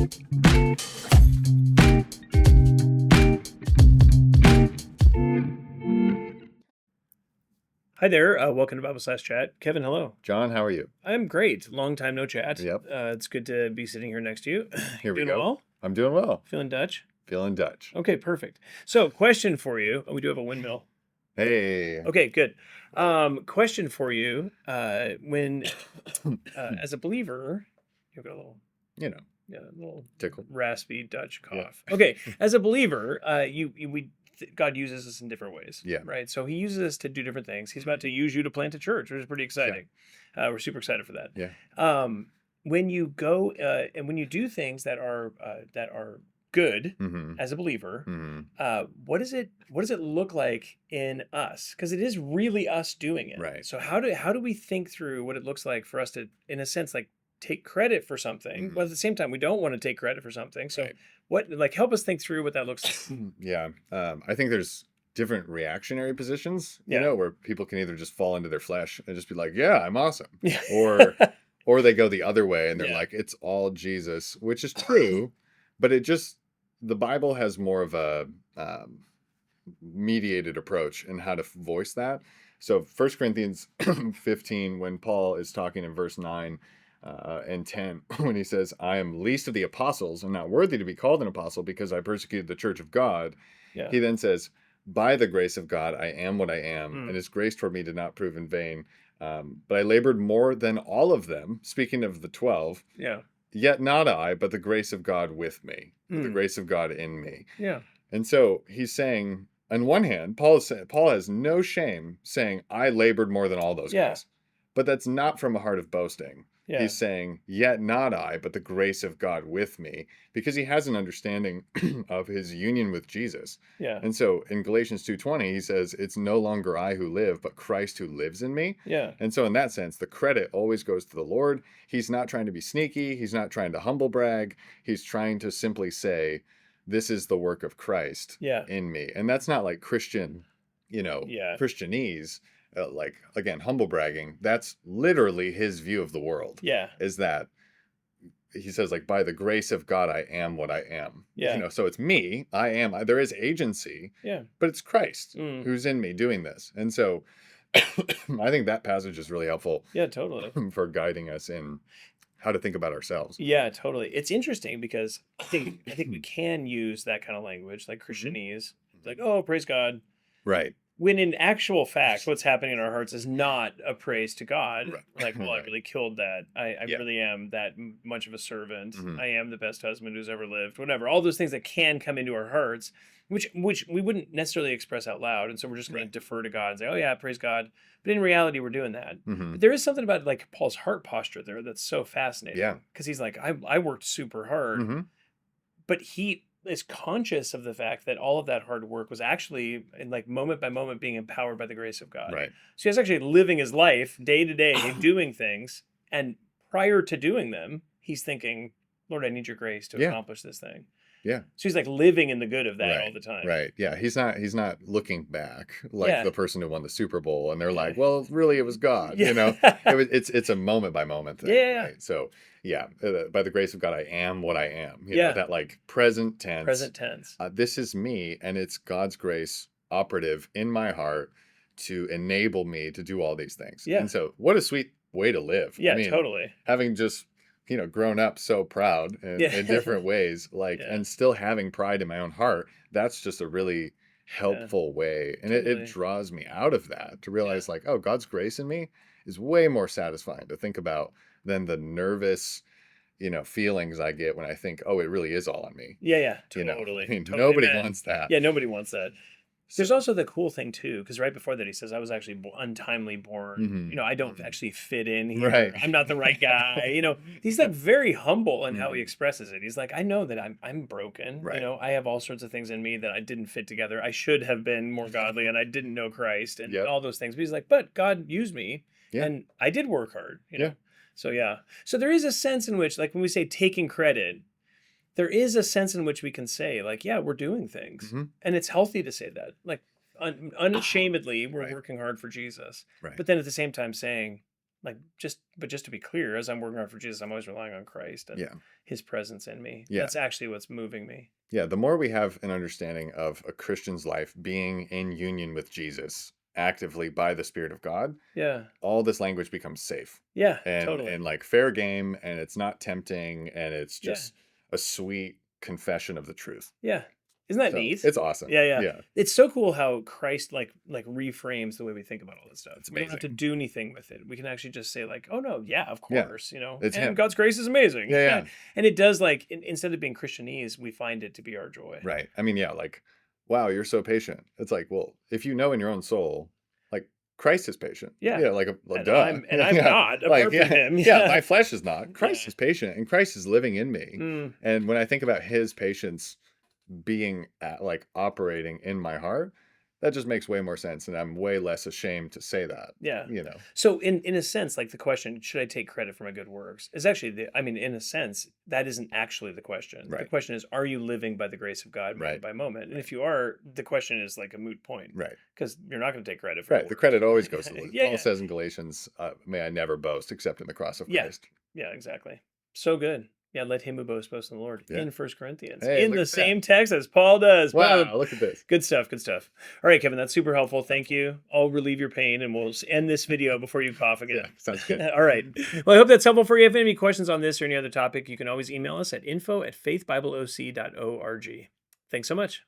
Hi there. Welcome to Bible Slash Chat. Kevin, hello. John, how are you? I'm great. Long time no chat. Yep. It's good to be sitting here next to you. Here we Doing go. well? I'm doing well. Feeling Dutch? Feeling Dutch. Okay, perfect. So, question for you. Oh, we do have a windmill. Hey. Okay, good. Question for you. When, as a believer, you've got a little, You know, a little tickle. raspy Dutch Yeah. cough. Okay, as a believer, God uses us in different ways. Yeah. Right. So He uses us to do different things. He's about to use you to plant a church, which is pretty exciting. We're super excited for that. Yeah. When you go and when you do things that are good Mm-hmm. as a believer, Mm-hmm. what does it look like in us? Because it is really us doing it. Right. So how do we think through what it looks like for us to, in a sense, like take credit for something, but at the same time we don't want to take credit for something. So Right. help us think through what that looks like. Yeah. I think there's different reactionary positions, Yeah. where people can either just fall into their flesh and just be like, yeah, I'm awesome. Yeah. Or they go the other way and they're Yeah. like, it's all Jesus, which is true, but the Bible has more of a mediated approach in how to voice that. So 1 Corinthians 15, when Paul is talking in verse 9 and 10, when he says, I am least of the apostles and not worthy to be called an apostle because I persecuted the church of God. Yeah. He then says, by the grace of God, I am what I am, and his grace toward me did not prove in vain. But I labored more than all of them, speaking of the 12, Yeah. yet not I, but the grace of God with me, the Mm. grace of God in me. Yeah. And so he's saying, on one hand, Paul has no shame saying, I labored more than all those Yeah. guys. But that's not from a heart of boasting. Yeah. He's saying, yet not I, but the grace of God with me, because he has an understanding of his union with Jesus. Yeah. And so in Galatians 2:20, he says, it's no longer I who live, but Christ who lives in me. Yeah. And so in that sense, the credit always goes to the Lord. He's not trying to be sneaky. He's not trying to humble brag. He's trying to simply say, this is the work of Christ Yeah. in me. And that's not like Christian, Yeah. Christianese, like, again, humble bragging. That's literally his view of the world. Yeah. Is that he says, like, by the grace of God, I am what I am. Yeah. So it's me. I am. There is agency. Yeah. But it's Christ Mm. who's in me doing this. And so I think that passage is really helpful Yeah, totally. for guiding us in how to think about ourselves. Yeah, totally. It's interesting because I think we can use that kind of language, like Christianese, like, oh, praise God. Right. When in actual fact, what's happening in our hearts is not a praise to God. Right. Like, well, I Right. really killed that. I Yeah. really am that much of a servant. Mhm. I am the best husband who's ever lived. Whatever. All those things that can come into our hearts, which we wouldn't necessarily express out loud, and so we're just going to Right. defer to God and say, "Oh yeah, praise God." But in reality, we're doing that. Mhm. But there is something about like Paul's heart posture there that's so fascinating. Yeah. Because he's like, I worked super hard, Mhm. but he is conscious of the fact that all of that hard work was actually in like moment by moment being empowered by the grace of God. Right. So he's actually living his life day to day, doing things, and prior to doing them, he's thinking, Lord, I need your grace to Yeah. accomplish this thing. Yeah. So he's like living in the good of that Right. all the time. Right. Yeah. He's not looking back like Yeah. the person who won the Super Bowl and they're like, well, really, it was God. Yeah. It's a moment by moment thing. Yeah. Right? So yeah, by the grace of God, I am what I am. Yeah. That like present tense. Present tense. This is me, and it's God's grace operative in my heart to enable me to do all these things. Yeah. And so, what a sweet way to live. Yeah, I mean, totally. having just grown up so proud in Yeah. different ways, like, Yeah. and still having pride in my own heart, that's just a really helpful way. And Totally. it draws me out of that to realize like, oh, God's grace in me is way more satisfying to think about than the nervous, feelings I get when I think, oh, it really is all on me. Yeah. You know, Totally. I mean, Totally, nobody man. wants that. Yeah, nobody wants that. There's also the cool thing too, because right before that he says, "I was actually untimely born. Mhm. I don't actually fit in here. Right. I'm not the right guy." He's like very humble in how he expresses it. He's like, "I know that I'm broken. Right. I have all sorts of things in me that I didn't fit together. I should have been more godly, and I didn't know Christ, and Yep. all those things." But he's like, "But God used me, Yeah. and I did work hard. Yeah. So yeah. So there is a sense in which, like, when we say taking credit, there is a sense in which we can say, like, yeah, we're doing things, Mhm. and it's healthy to say that, like, unashamedly, we're Right. working hard for Jesus. Right. But then at the same time saying, Like just to be clear, as I'm working hard for Jesus, I'm always relying on Christ and Yeah. his presence in me. Yeah. That's actually what's moving me. Yeah. The more we have an understanding of a Christian's life being in union with Jesus actively by the Spirit of God, Yeah. all this language becomes safe Yeah, and totally. like fair game, and it's not tempting, and it's Yeah. just a sweet confession of the truth. Yeah. Isn't that So neat? it's awesome. Yeah, yeah. Yeah. It's so cool how Christ like reframes the way we think about all this stuff. It's We don't have to amazing. do anything with it. We can actually just say like, "Oh no, yeah, of Yeah. course," It's and him. God's grace is amazing. Yeah, yeah. And it does like instead of being Christianese, we find it to be our joy. Right. I mean, yeah, like, wow, you're so patient. It's like, well, if you know in your own soul, like Christ is patient. Yeah. Yeah, like And duh. I'm Yeah, not like, apart yeah, from him. yeah, my flesh is not. Christ Yeah. is patient, and Christ is living in me. Mm, And when I think about his patience being like operating in my heart, that just makes way more sense, and I'm way less ashamed to say that. yeah. You know. So in a sense, like the question, should I take credit for my good works? Is actually in a sense, that isn't actually the question. The Right. question is, are you living by the grace of God moment Right. by moment? And if you are, the question is like a moot point. Right. Because you're not going to take credit for Right. your The works. credit always goes to the Lord. Yeah, Paul yeah. says in Galatians, "May I never boast except in the cross of Yeah. Christ." Yeah, exactly. So good. Yeah, let him who boasts boast in the Lord Yeah. in 1 Corinthians. Hey, in look the at that. same text as Paul does. Wow, Boom. look at this. Good stuff. Good stuff. All right, Kevin, that's super helpful. Thank you. I'll relieve your pain and we'll end this video before you cough Yeah, again. sounds good. All right. Well, I hope that's helpful for you. If you have any questions on this or any other topic, you can always email us at info@faithbibleoc.org. Thanks so much.